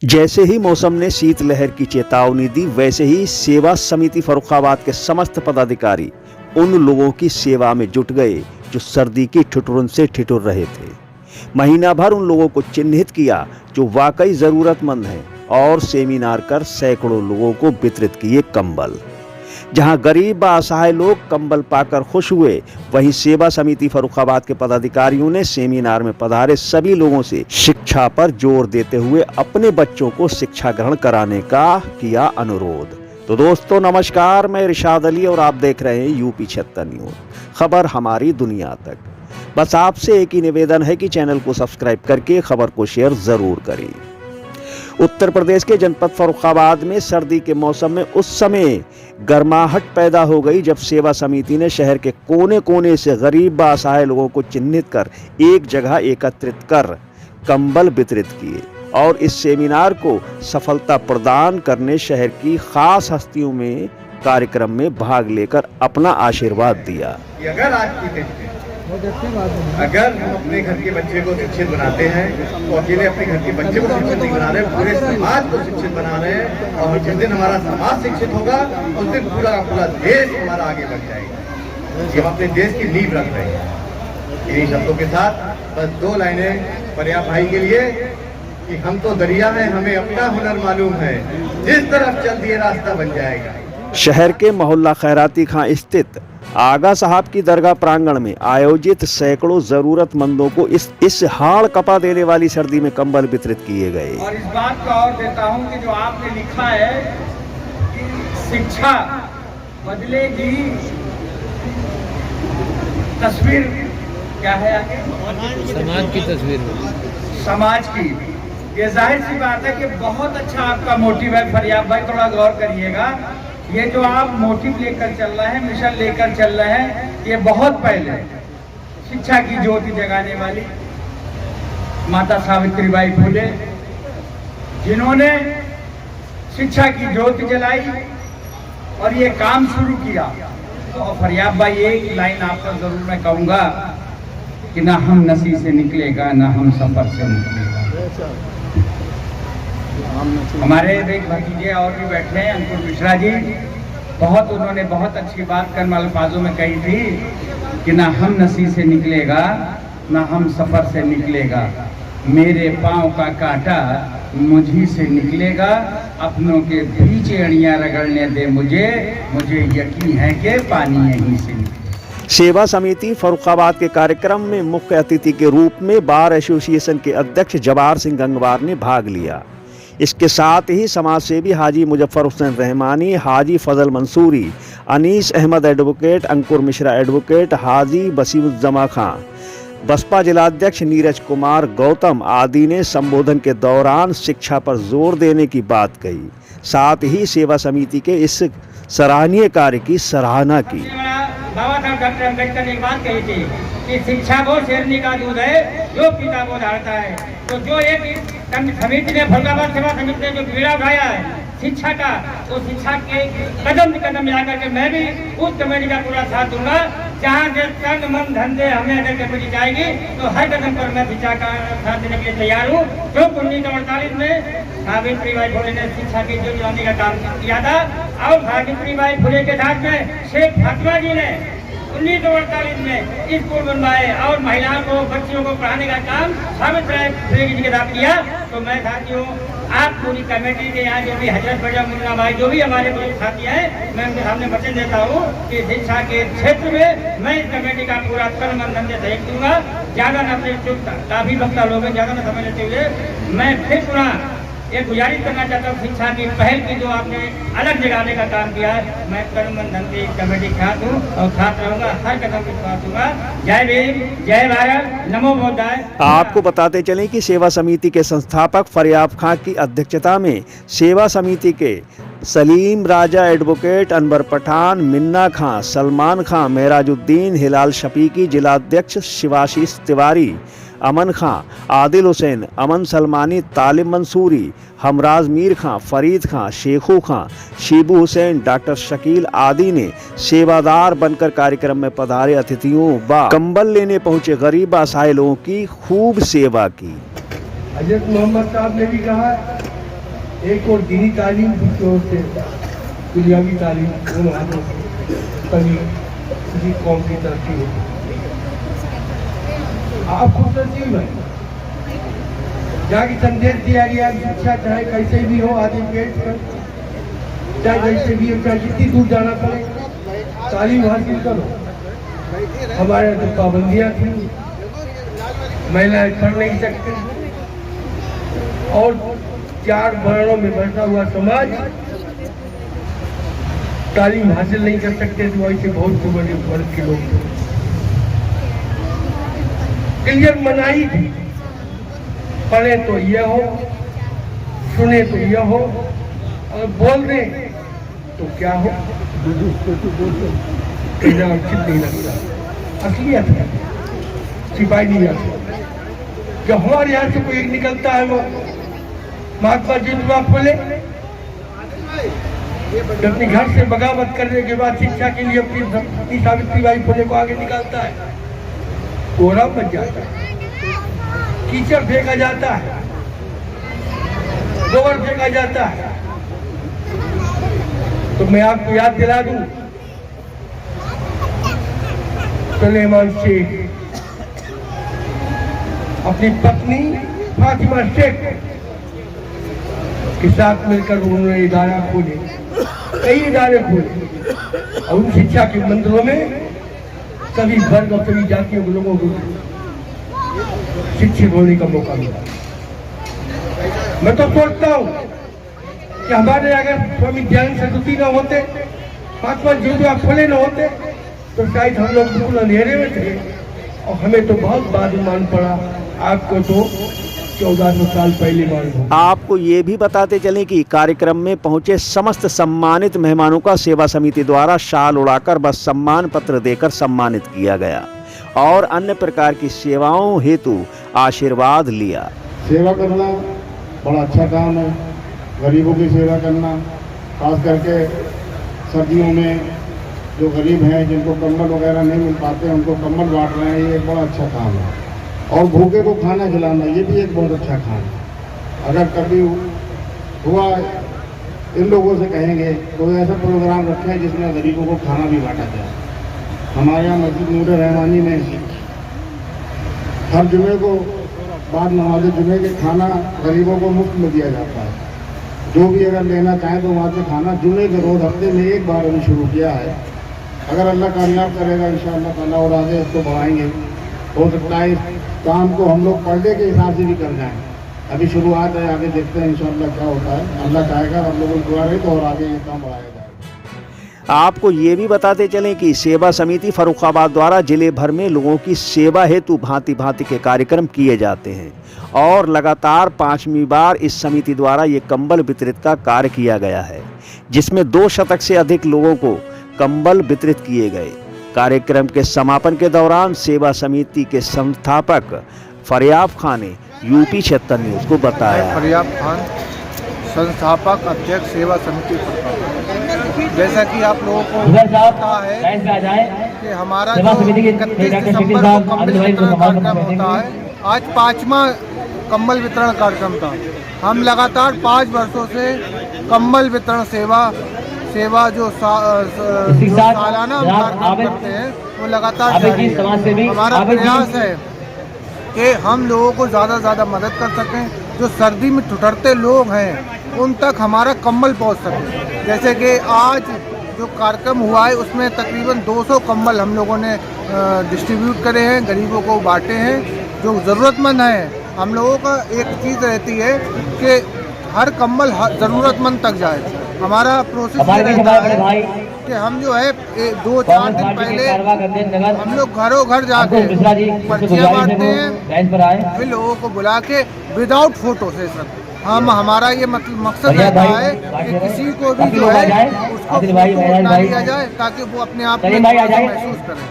जैसे ही मौसम ने शीतलहर की चेतावनी दी, वैसे ही सेवा समिति फर्रुखाबाद के समस्त पदाधिकारी उन लोगों की सेवा में जुट गए जो सर्दी की ठिठुरन से ठिठुर रहे थे। महीना भर उन लोगों को चिन्हित किया जो वाकई जरूरतमंद हैं और सेमिनार कर सैकड़ों लोगों को वितरित किए कंबल। जहां गरीब व असहाय लोग कंबल पाकर खुश हुए, वहीं सेवा समिति फर्रुखाबाद के पदाधिकारियों ने सेमिनार में पधारे सभी लोगों से शिक्षा पर जोर देते हुए अपने बच्चों को शिक्षा ग्रहण कराने का किया अनुरोध। तो दोस्तों नमस्कार, मैं इरशाद अली और आप देख रहे हैं यूपी 76 न्यूज, खबर हमारी दुनिया तक। बस आपसे एक ही निवेदन है कि चैनल को सब्सक्राइब करके खबर को शेयर जरूर करें। उत्तर प्रदेश के जनपद फर्रुखाबाद में सर्दी के मौसम में उस समय गर्माहट पैदा हो गई जब सेवा समिति ने शहर के कोने कोने से गरीब व असहाय लोगों को चिन्हित कर एक जगह एकत्रित कर कंबल वितरित किए और इस सेमिनार को सफलता प्रदान करने शहर की खास हस्तियों में कार्यक्रम में भाग लेकर अपना आशीर्वाद दिया। अगर हम अपने घर के बच्चे को शिक्षित बनाते हैं तो अकेले अपने घर के बच्चे को शिक्षित नहीं बना रहे, पूरे समाज को शिक्षित बना रहे हैं। और जिस दिन हमारा समाज शिक्षित होगा उस दिन पूरा पूरा देश हमारा आगे बढ़ जाएगा। ये हम अपने देश की नींव रख रहे हैं। इन्हीं शब्दों के साथ बस दो लाइनें पर्याप्त भाई के लिए कि हम तो दरिया हैं, हमें अपना हुनर मालूम है, जिस तरफ चल दिए रास्ता बन जाएगा। शहर के मोहल्ला खैराती खां स्थित आगा साहब की दरगाह प्रांगण में आयोजित सैकड़ों जरूरतमंदों को इस हाड़ कपा देने वाली सर्दी में कंबल वितरित किए गए। और इस बात का और देता हूं कि जो आपने लिखा है कि शिक्षा बदलेगी तस्वीर, क्या है आगे? समाज की तस्वीर, समाज की। ये जाहिर सी बात है कि बहुत अच्छा आपका मोटिव है फरियाब भाई, थोड़ा गौर करिएगा। ये जो आप मोटिव लेकर चल रहे हैं, मिशन लेकर चल रहे हैं, ये बहुत पहले शिक्षा की ज्योति जगाने वाली माता सावित्रीबाई फुले, जिन्होंने शिक्षा की ज्योति जलाई और ये काम शुरू किया। तो फरियाब भाई एक लाइन आपको जरूर मैं कहूँगा कि ना हम नसी से निकलेगा, ना हम सफर से निकलेगा। हमारे एक भतीजे और भी बैठे हैं, अंकुर मिश्रा जी, उन्होंने बहुत अच्छी बात कर्म अल्फाजों में कही थी कि ना हम नसी से निकलेगा, ना हम सफर से निकलेगा, मेरे पाँव का कांटा मुझी से निकलेगा, अपनों के बीच एड़ियाँ रगड़ने दे मुझे यकीन है कि पानी यहीं से निकलेगा। सेवा समिति फर्रुखाबाद के कार्यक्रम में मुख्य अतिथि के रूप में बार एसोसिएशन के अध्यक्ष जवार सिंह गंगवार ने भाग लिया। इसके साथ ही समाजसेवी हाजी मुजफ्फर हुसैन रहमानी, हाजी फजल मंसूरी, अनीस अहमद एडवोकेट, अंकुर मिश्रा एडवोकेट, हाजी बसीमुज्जमा खां, बसपा जिलाध्यक्ष नीरज कुमार गौतम आदि ने संबोधन के दौरान शिक्षा पर जोर देने की बात कही। साथ ही सेवा समिति के इस सराहनीय कार्य की सराहना की। बाबा साहब डॉक्टर अम्बेडकर ने एक बात कही थी कि शिक्षा वो शेरनी का दूध है जो पिता को धारता है। तो जो एक समिति ने फर्रुखाबाद सेवा समिति ने जो बीड़ा उठाया है शिक्षा का, तो शिक्षा के कदम कदम मिलाकर के मैं भी उस कमेटी का पूरा साथ दूंगा। जहाँ तन मन धंधे हमें अगर कमेटी जाएगी तो हर कदम पर मैं शिक्षा का साथ देने के लिए तैयार हूँ। जो 1948 में सावित्रीबाई फुले ने शिक्षा की ज्योति जलाने का काम किया था और सावित्रीबाई फुले के साथ में शेख फातिमा जी ने 1948 में स्कूल बनवाए और महिलाओं को, बच्चियों को पढ़ाने का काम सावित्रीबाई फुले जी के साथ किया। तो मैं साथियों, आप पूरी कमेटी के यहाँ जो भी हजरत बजा मुन्ना भाई, जो भी हमारे साथी हैं, मैं उनके सामने वचन देता हूँ कि शिक्षा के क्षेत्र में मैं इस कमेटी का पूरा तन मन धन से सहयोग दूंगा। ज्यादा न अपने काफी वक्ता लोग हैं, ज्यादा न समय लेते हुए मैं फिर पुनः ये गुजारिश करना चाहता हूँ, शिक्षा की पहल की जो आपने अलग जगाने का काम किया है, मैं तन मन धन से कमेटी खात हूँ और खात रहूंगा, हर कदम की साथ दूंगा। जय भीम, जय भारत, नमो बुद्धाय। आपको बताते चलें कि सेवा समिति के संस्थापक फरियाब खां की अध्यक्षता में सेवा समिति के सलीम राजा एडवोकेट, अनवर पठान, मिन्ना खां, सलमान खां, मेहराजुद्दीन, हिलाल शफीकी, जिलाध्यक्ष शिवाशीष तिवारी, अमन खां, आदिल हुसैन, अमन सलमानी, तालिब मंसूरी, हमराज मीर खां, फरीद खां, शेखू खां, शिबू हुसैन, डॉक्टर शकील आदि ने सेवादार बनकर कार्यक्रम में पधारे अतिथियों व कंबल लेने पहुंचे गरीब असहाय लोगों की खूब सेवा की। हजरत मोहम्मद साहब ने भी कहा एक और दीनी तालीम, दूसरी ओर से दुनियावी तालीम, दोनों हाथों से तभी किसी कौम की तरक्की होती। आप खुद नसीब है जहाँ की संदेश दिया गया शिक्षा चाहे कैसे भी हो आदि पेट कर, चाहे जैसे भी हो, चाहे जितनी दूर जाना पड़े तालीम हासिल करो। हमारे यहाँ तो पाबंदियाँ थी, महिलाएं पढ़ नहीं सकती और 4 वर्णों में बसा हुआ समाज तालीम हासिल नहीं कर सकते, तो ऐसे बहुत से बड़े वर्ग के लोग क्लियर मनाही थी, पढ़े तो यह हो, सुने तो यह हो, और बोल दे तो क्या हो, कहना उचित नहीं लगता। असलियत है, सिपाही नहीं आता। जब हमारे यहाँ से कोई एक निकलता है वो महात्मा ज्योतिबा फुले, जब अपने घर से बगावत करने के बाद शिक्षा के लिए अपनी सावित्रीबाई फुले को आगे निकालता है, कोहरा बच जाता है, कीचड़ फेंका जाता है, गोबर फेंका जाता है। तो मैं आपको याद दिला दूं, सुलेमान शेख अपनी पत्नी फातिमा शेख के साथ मिलकर उन्होंने इदारा खोले, कई इदारे खोले और उन शिक्षा के मंदिरों में सभी वर्ग और सभी जातियों के लोगों को शिक्षित होने का मौका मिला। मैं तो सोचता हूँ कि हमारे अगर स्वामी दयानंद सरस्वती न होते, महात्मा ज्योतिबा फुले न होते, तो शायद हम लोग बिल्कुल अंधेरे में थे और हमें तो बहुत बाद में मान पड़ा। आपको तो 1400 साल पहले मालूम। आपको ये भी बताते चलें कि कार्यक्रम में पहुंचे समस्त सम्मानित मेहमानों का सेवा समिति द्वारा शाल उड़ाकर व सम्मान पत्र देकर सम्मानित किया गया और अन्य प्रकार की सेवाओं हेतु आशीर्वाद लिया। सेवा करना बड़ा अच्छा काम है, गरीबों की सेवा करना, खास करके सर्दियों में जो गरीब हैं जिनको कंबल वगैरह नहीं मिल पाते उनको कंबल बांट रहे हैं, ये एक बड़ा अच्छा काम है। और भूखे को खाना खिलाना ये भी एक बहुत अच्छा काम है। अगर कभी हुआ इन लोगों से कहेंगे तो ऐसा प्रोग्राम रखें जिसमें गरीबों को खाना भी बांटा जाए। हमारे यहाँ मस्जिद नूर रहमानी में हर जुमे को बाद नमाज जुमे के खाना गरीबों को मुफ्त में दिया जाता है। जो भी अगर लेना चाहें तो वहाँ से खाना जुमे के रोज हफ्ते में एक बार अभी शुरू किया है। अगर अल्लाह कामयाब करेगा इंशाअल्लाह ताला और आगे इसको बढ़ाएंगे, हो सकता है इस काम को हम लोग पर डे के हिसाब से भी कर जाएं। अभी शुरुआत है, आगे देखते हैं इंशाअल्लाह क्या होता है। अल्लाह चाहेगा हम लोगों को दुआ रहे तो और आगे ये काम बढ़ाया जाएगा। आपको ये भी बताते चलें कि सेवा समिति फर्रुखाबाद द्वारा जिले भर में लोगों की सेवा हेतु भांति भांति के कार्यक्रम किए जाते हैं और लगातार 5वीं बार इस समिति द्वारा ये कंबल वितरित का कार्य किया गया है, जिसमें 2 शतक से अधिक लोगों को कंबल वितरित किए गए। कार्यक्रम के समापन के दौरान सेवा समिति के संस्थापक फरियाब खान ने यूपी क्षेत्र न्यूज को बताया। फरियाब खान, संस्थापक अध्यक्ष सेवा समिति फर्रुखाबाद। जैसा कि आप लोगों को पता है कि हमारा जो 31 दिसंबर को कंबल वितरण कार्यक्रम होता है, आज 5वां कंबल वितरण कार्यक्रम था। हम लगातार 5 वर्षों से कंबल वितरण सेवा जो सालाना हम कार्यक्रम करते हैं वो लगातार जारी है। हमारा प्रयास है कि हम लोगों को ज़्यादा से ज़्यादा मदद कर सकें, जो सर्दी में ठुठरते लोग हैं उन तक हमारा कंबल पहुंच सके। जैसे कि आज जो कार्यक्रम हुआ है उसमें तकरीबन 200 कंबल हम लोगों ने डिस्ट्रीब्यूट करे हैं, गरीबों को बांटे हैं जो ज़रूरतमंद हैं। हम लोगों का एक चीज़ रहती है कि हर कंबल ज़रूरतमंद तक जाए। हमारा प्रोसेस ये रहता है कि हम जो है 2-4 दिन पहले हम लोग घरों घर जाके पर्चियाँ बांटते हैं, फिर लोगों को बुला के विदाउट फोटो सेशन हमारा ये मकसद रहता है कि किसी को भी जो है उसको फोटो बना लिया जाए ताकि वो अपने आप में महसूस करें।